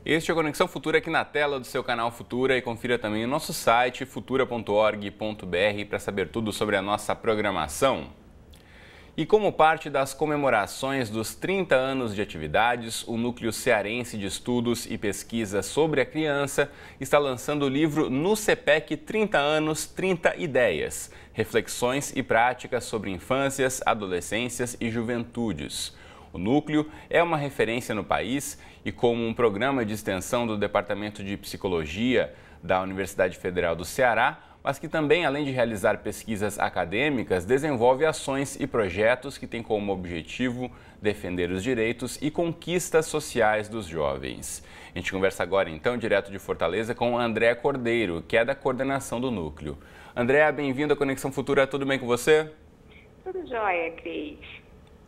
Este é o Conexão Futura aqui na tela do seu canal Futura e confira também o nosso site futura.org.br para saber tudo sobre a nossa programação. E como parte das comemorações dos 30 anos de atividades, o Núcleo Cearense de Estudos e Pesquisa sobre a Criança está lançando o livro NUCEPEC 30 anos, 30 ideias, reflexões e práticas sobre infâncias, adolescências e juventudes. O núcleo é uma referência no país e, como um programa de extensão do Departamento de Psicologia da Universidade Federal do Ceará, mas que também, além de realizar pesquisas acadêmicas, desenvolve ações e projetos que têm como objetivo defender os direitos e conquistas sociais dos jovens. A gente conversa agora, então, direto de Fortaleza, com Andréa Cordeiro, que é da coordenação do núcleo. Andréa, bem-vinda à Conexão Futura, tudo bem com você? Tudo jóia, Cris.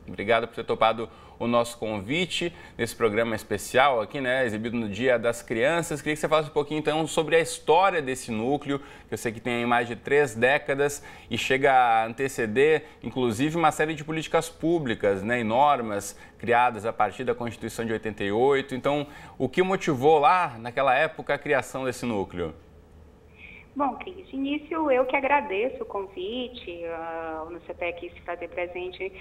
Obrigado por ter topado o nosso convite nesse programa especial aqui, né, exibido no Dia das Crianças. Queria que você falasse um pouquinho, então, sobre a história desse núcleo, que eu sei que tem aí mais de 3 décadas e chega a anteceder, inclusive, uma série de políticas públicas, né, e normas criadas a partir da Constituição de 88. Então, o que motivou lá, naquela época, a criação desse núcleo? Bom, Cris, de início eu que agradeço o convite, o NUCEPEC se fazer presente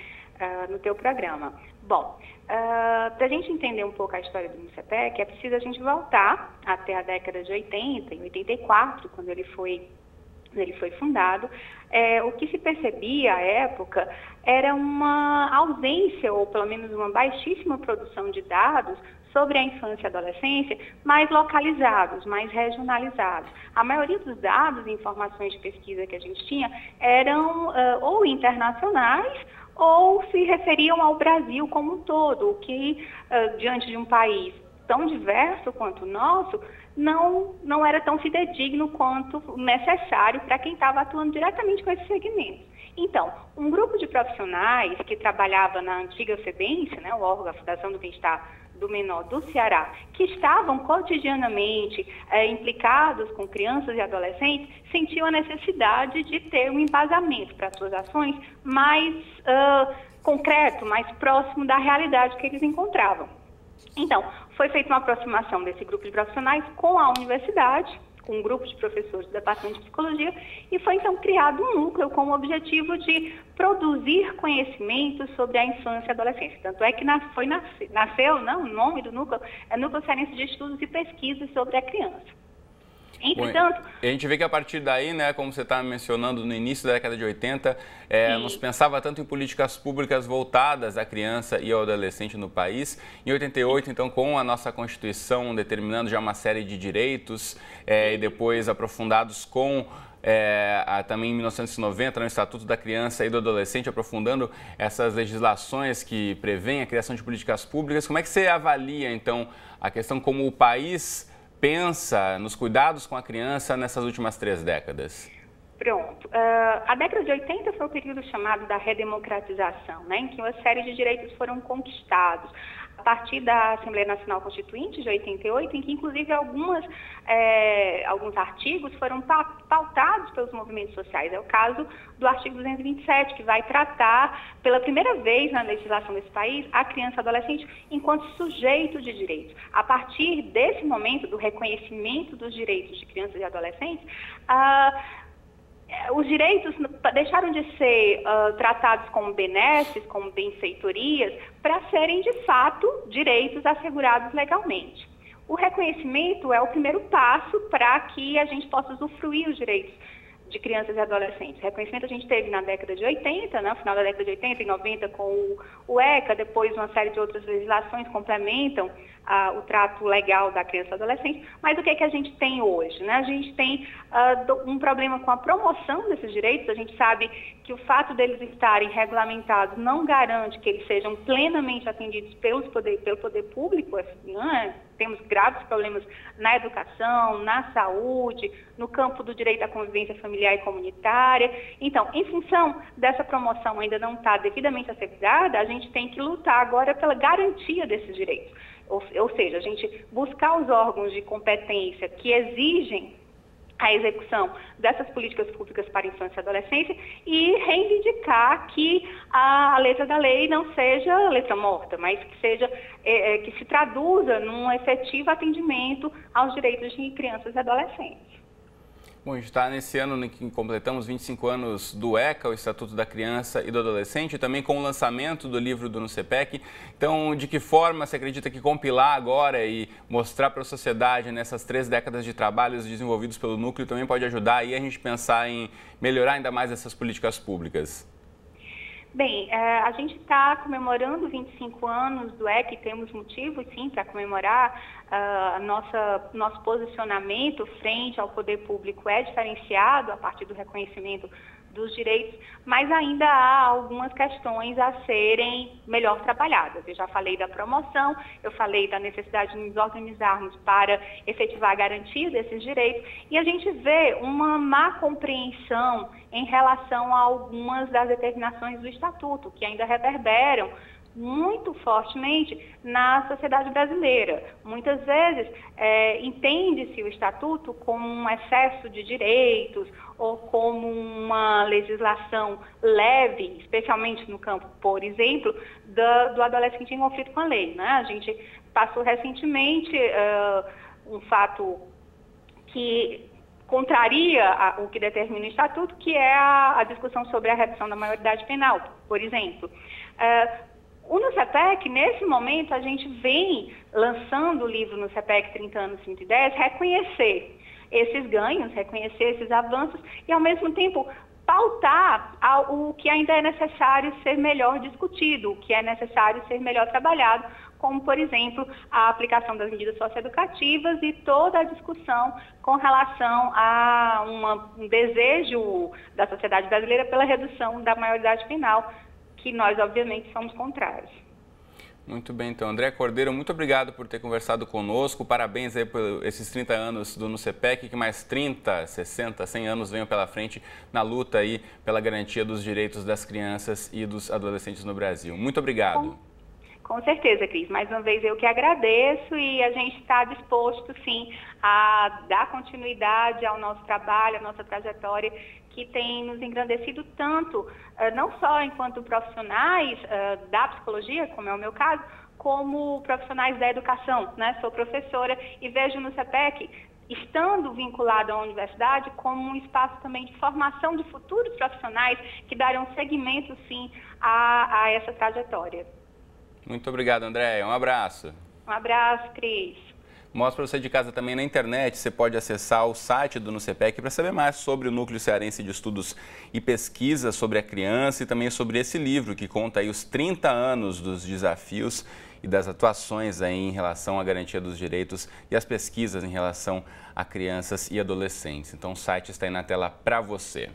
no teu programa. Bom, para a gente entender um pouco a história do NUCEPEC, é preciso a gente voltar até a década de 80, em 84, quando ele foi fundado. O que se percebia à época era uma ausência, ou pelo menos uma baixíssima produção de dados sobre a infância e adolescência, mais localizados, mais regionalizados. A maioria dos dados e informações de pesquisa que a gente tinha eram ou internacionais ou se referiam ao Brasil como um todo, o que, diante de um país tão diverso quanto o nosso, não era tão fidedigno quanto necessário para quem estava atuando diretamente com esse segmento. Então, um grupo de profissionais que trabalhava na antiga FEBENSE, né, o órgão da Fundação do Bem-Estar do Menor do Ceará, que estavam cotidianamente implicados com crianças e adolescentes, sentiam a necessidade de ter um embasamento para suas ações mais concreto, mais próximo da realidade que eles encontravam. Então, foi feita uma aproximação desse grupo de profissionais com a universidade, com um grupo de professores do Departamento de Psicologia, e foi então criado um núcleo com o objetivo de produzir conhecimento sobre a infância e adolescência. Tanto é que nasceu, o nome do núcleo é Núcleo Cearense de Estudos e Pesquisas sobre a Criança. Entretanto, a gente vê que a partir daí, né, como você está mencionando, no início da década de 80, não se pensava tanto em políticas públicas voltadas à criança e ao adolescente no país. Em 88, então, com a nossa Constituição determinando já uma série de direitos e depois aprofundados com também em 1990, no Estatuto da Criança e do Adolescente, aprofundando essas legislações que prevêem a criação de políticas públicas. Como é que você avalia, então, a questão como o país pensa nos cuidados com a criança nessas últimas 3 décadas? Pronto. A década de 80 foi o período chamado da redemocratização, né, em que uma série de direitos foram conquistados a partir da Assembleia Nacional Constituinte de 88, em que inclusive alguns artigos foram pautados pelos movimentos sociais. É o caso do artigo 227, que vai tratar pela primeira vez na legislação desse país a criança e adolescente enquanto sujeito de direitos. A partir desse momento do reconhecimento dos direitos de crianças e adolescentes, os direitos deixaram de ser tratados como benesses, como benfeitorias, para serem, de fato, direitos assegurados legalmente. O reconhecimento é o primeiro passo para que a gente possa usufruir os direitos de crianças e adolescentes. O reconhecimento a gente teve na década de 80, no final da década de 80 e 90 com o ECA, depois uma série de outras legislações complementam o trato legal da criança e adolescente. Mas o que é que a gente tem hoje, né? A gente tem um problema com a promoção desses direitos. A gente sabe que o fato deles estarem regulamentados não garante que eles sejam plenamente atendidos pelo poder público, né? Temos graves problemas na educação, na saúde, no campo do direito à convivência familiar e comunitária. Então, em função dessa promoção ainda não estar devidamente assegurada, a gente tem que lutar agora pela garantia desses direitos. Ou seja, a gente buscar os órgãos de competência que exigem a execução dessas políticas públicas para a infância e adolescência e reivindicar que a letra da lei não seja letra morta, mas que seja que se traduza num efetivo atendimento aos direitos de crianças e adolescentes. Bom, a gente está nesse ano em que completamos 25 anos do ECA, o Estatuto da Criança e do Adolescente, e também com o lançamento do livro do NUCEPEC. Então, de que forma você acredita que compilar agora e mostrar para a sociedade nessas 3 décadas de trabalhos desenvolvidos pelo Núcleo também pode ajudar aí a gente pensar em melhorar ainda mais essas políticas públicas? Bem, a gente está comemorando 25 anos do ECA e temos motivos, sim, para comemorar. Nosso posicionamento frente ao poder público é diferenciado a partir do reconhecimento dos direitos, mas ainda há algumas questões a serem melhor trabalhadas. Eu já falei da promoção, eu falei da necessidade de nos organizarmos para efetivar a garantia desses direitos, e a gente vê uma má compreensão em relação a algumas das determinações do Estatuto, que ainda reverberam muito fortemente na sociedade brasileira. Muitas vezes entende-se o Estatuto como um excesso de direitos ou como uma legislação leve, especialmente no campo, por exemplo, do adolescente em conflito com a lei, né? A gente passou recentemente um fato que contraria o que determina o Estatuto, que é a discussão sobre a redução da maioridade penal, por exemplo. O NUCEPEC, nesse momento, a gente vem lançando o livro NUCEPEC 30 anos 110, reconhecer esses ganhos, reconhecer esses avanços e, ao mesmo tempo, pautar o que ainda é necessário ser melhor discutido, o que é necessário ser melhor trabalhado, como, por exemplo, a aplicação das medidas socioeducativas e toda a discussão com relação a um desejo da sociedade brasileira pela redução da maioridade penal, que nós, obviamente, somos contrários. Muito bem, então. André Cordeiro, muito obrigado por ter conversado conosco. Parabéns aí por esses 30 anos do NUCEPEC, que mais 30, 60, 100 anos venham pela frente na luta aí pela garantia dos direitos das crianças e dos adolescentes no Brasil. Muito obrigado. Com certeza, Cris. Mais uma vez eu que agradeço e a gente está disposto, sim, a dar continuidade ao nosso trabalho, à nossa trajetória, que tem nos engrandecido tanto, não só enquanto profissionais da psicologia, como é o meu caso, como profissionais da educação, né? Sou professora e vejo no NUCEPEC, estando vinculado à universidade, como um espaço também de formação de futuros profissionais que darão seguimento, sim, a essa trajetória. Muito obrigado, André. Um abraço. Um abraço, Cris. Mostro para você de casa também na internet, você pode acessar o site do NUCEPEC para saber mais sobre o Núcleo Cearense de Estudos e Pesquisa sobre a Criança e também sobre esse livro que conta aí os 30 anos dos desafios e das atuações aí em relação à garantia dos direitos e as pesquisas em relação a crianças e adolescentes. Então o site está aí na tela para você.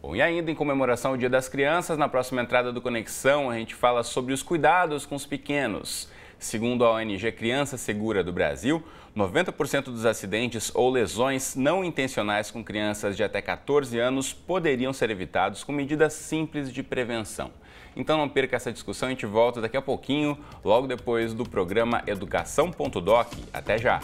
Bom, e ainda em comemoração ao Dia das Crianças, na próxima entrada do Conexão, a gente fala sobre os cuidados com os pequenos. Segundo a ONG Criança Segura do Brasil, 90% dos acidentes ou lesões não intencionais com crianças de até 14 anos poderiam ser evitados com medidas simples de prevenção. Então não perca essa discussão, a gente volta daqui a pouquinho, logo depois do programa Educação.doc. Até já!